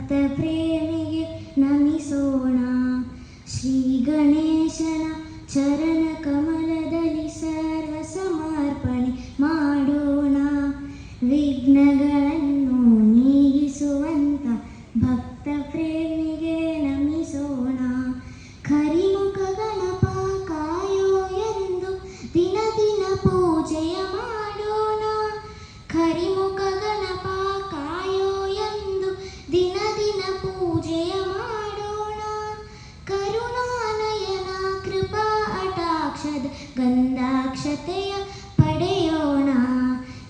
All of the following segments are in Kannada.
ಭಕ್ತ ಪ್ರೇಮಿಗೆ ನಮಿಸೋಣ. ಶ್ರೀ ಗಣೇಶನ ಚರಣ ಕಮಲದಲ್ಲಿ ಸರ್ವ ಸಮರ್ಪಣೆ ಮಾಡೋಣ. ವಿಘ್ನಗಳನ್ನು ನೀಗಿಸುವಂತ ಭಕ್ತ ಪ್ರೇಮಿಗೆ ನಮಿಸೋಣ. ಕರಿಮುಖ ಗಣಪ ಕಾಯೋ ಎಂದು ದಿನ ದಿನ ಪೂಜೆಯ ಮಾಡೋಣ. ಕರಿಮುಖ ಗಣಪ ಕಾಯೋ ಎಂದು ದಿನ ದಿನ ಪೂಜೆಯ ಮಾಡೋಣ. ಕರುಣಾನಯನ ಕೃಪಾ ಅಟಾಕ್ಷದ ಗಂಧಾಕ್ಷತೆಯ ಪಡೆಯೋಣ.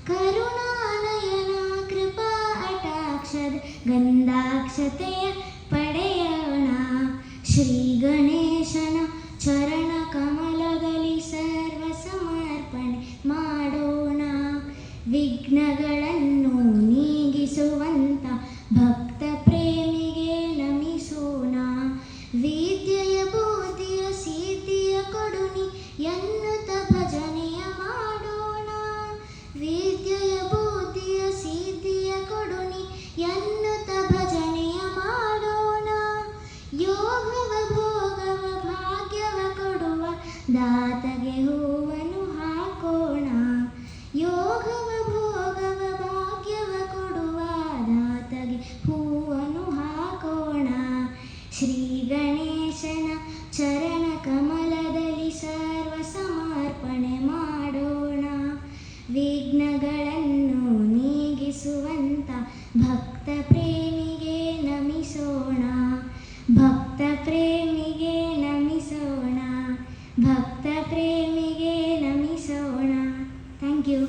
ಕರುಣಾನಯನ ಕೃಪಾ ಅಟಾಕ್ಷದ ಗಂಧಾಕ್ಷತೆಯ ಪಡೆಯೋಣ. ಶ್ರೀ ಗಣೇಶನ ಚರಣ ಕಮಲದಲ್ಲಿ ಸರ್ವ ಸಮರ್ಪಣೆ ಮಾಡೋಣ. ವಿಘ್ನಗಳನ್ನು ನೀಗಿಸುವಂತ